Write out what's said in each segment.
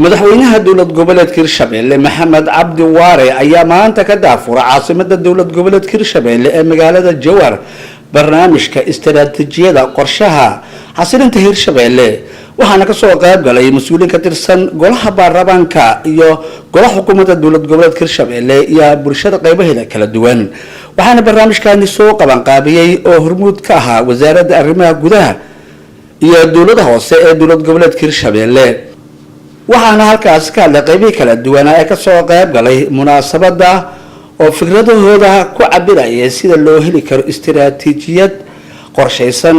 madaxweynaha dowlad goboleedka Hirshabelle Maxamed Cabdi Waare ayaa maanta ka daafuray caasimada dowlad goboleedka Hirshabelle ee magaalada Jowhar barnaamijka istiraatiijiyada qorshaha xasilinta Hirshabelle waxaana ka soo qayb galay mas'uuliyiin ka tirsan golaha baarlamaanka iyo golaha xukuumadda dowlad goboleedka Hirshabelle iyo bulshada qaybaheeda kala duwan waxaana barnaamijkaani soo qaban qaabiyay oo hormuud ka ahaa wasaaradda arrimaha gudaha iyo dowladda hoose ee dowlad goboleedka Hirshabelle waxaana halkaas ka hadlay qaybihii kala duwan ee ka soo qayb galay munaasabada oo fikradahooda ku cabiraya sida loo heli karo istiraatiijiyad qorsheysan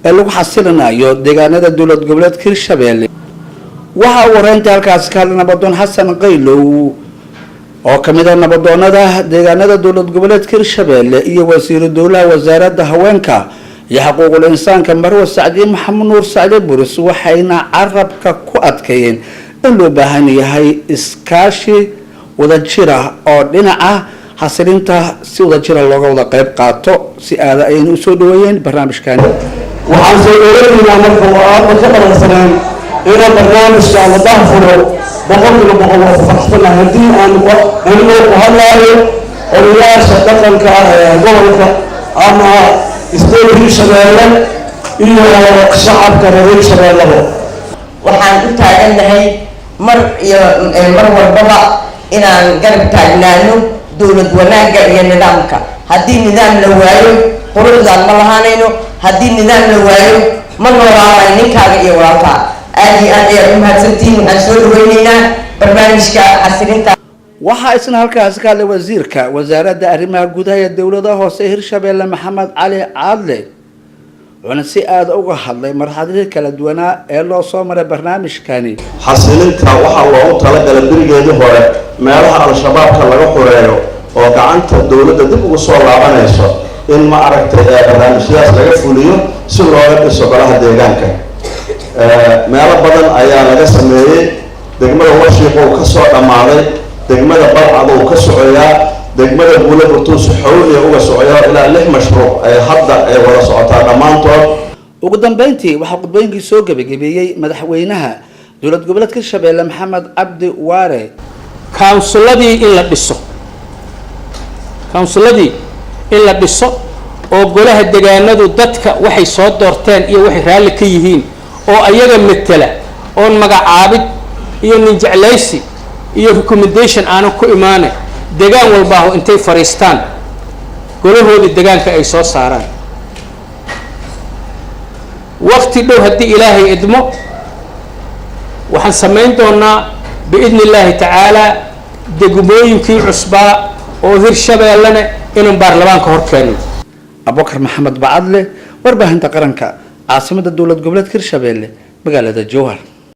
ee lagu xasilinayo deegaanada dowlad goboleedka Hirshabelle waxa uu wareynta halkaas ka hadlay nabadoon Xasan Qaylow oo kamid ah nabadoonada deegaanada dowlad goboleedka Hirshabelle iyo wasiir dowlaha wasaaradda haweenka iyo xuquuqul insaanka Marwo Sacdiye Maxamed Nuur Sacdiye Buris waxayna carabka ku adkeeyeen in loo baahan yahay iskaashi wadajir ah oo dhinaca xasilinta si wadajir looga wada qayb qaato si aad aynu u soo dhaweeyeen barnaamijkan waxaan soo dhaweynaynaa marka aan ka qabansanaan inaan barnaamijka la daafuro boqol faraxsana haddii aan ku hadlaayo odayaasha dhaqanka gobolka ama isbedel Hirshabelle iyo shacabka reer Hirshabelle waxaan u taaganahay mar walbaba inaan garab taagnaano dowlad wanaagga iyo nidaamka haddii nidaam la waayo quruxdaan ma lahaanayno haddii nidaam la waayo ma noolaanay ninkaaga iyo walaalkaa aad iyo aad ayaad u mahadsantihiin waxaan soo dhaweynaynaa barnaamijka xasilinta waxaa isna halkaas ka hadlay wasiirka wasaaradda arrimaha gudaha ee dowladda hoose Hirshabelle Maxamed Cali Caadle wuxuuna si aad uga hadlay marxaladii kala duwanaa ee loo soo maray barnaamijkani xasilinta waxaa loogu talagalay berigeedii hore meelaha al-shabaabka laga xureeyo oo gacanta dowladda dib ugu soo laabanayso in ma aragtay barnaamijyadaas laga fuliyo si looga dhiso golaha deegaanka meelo badan ayaa laga sameeyey degmada Warshiiq oo ka soo dhamaaday degmada Balcad oo ka socoyaa degmada Buulaburtuus xawliya uga socoyaa ilaa 6 mashruuc ay hadda ay wada socotaa dhamaantood ugu dambeyntii waxa qodbooyinkii soo gabagabeeyay madaxweynaha dowlad goboleedka Hirshabelle Maxamed Cabdi Waare kawnsuladii in la dhiso oo golaha deegaanadu dadka waxay soo doorteen iyo waxay raali ka yihiin oo ayaga metela oo magacaabid iyo nin jeclaysi iyo recommendation aan ku imaanay deegaan walba oo intay fariistaan golahoodii deegaanka ay soo saaraan waqti dhow haddii ilaahay idmo waxaan samayn doonaa biidni illaahi tacaala degmooyinkii cusbaa oo Hirshabellena inaan baarlamaanka hor keenno Abubakar Maxamed Bacadle warbaahinta qaranka caasimada dowlad goboleedka Hirshabelle magaalada Jowhar.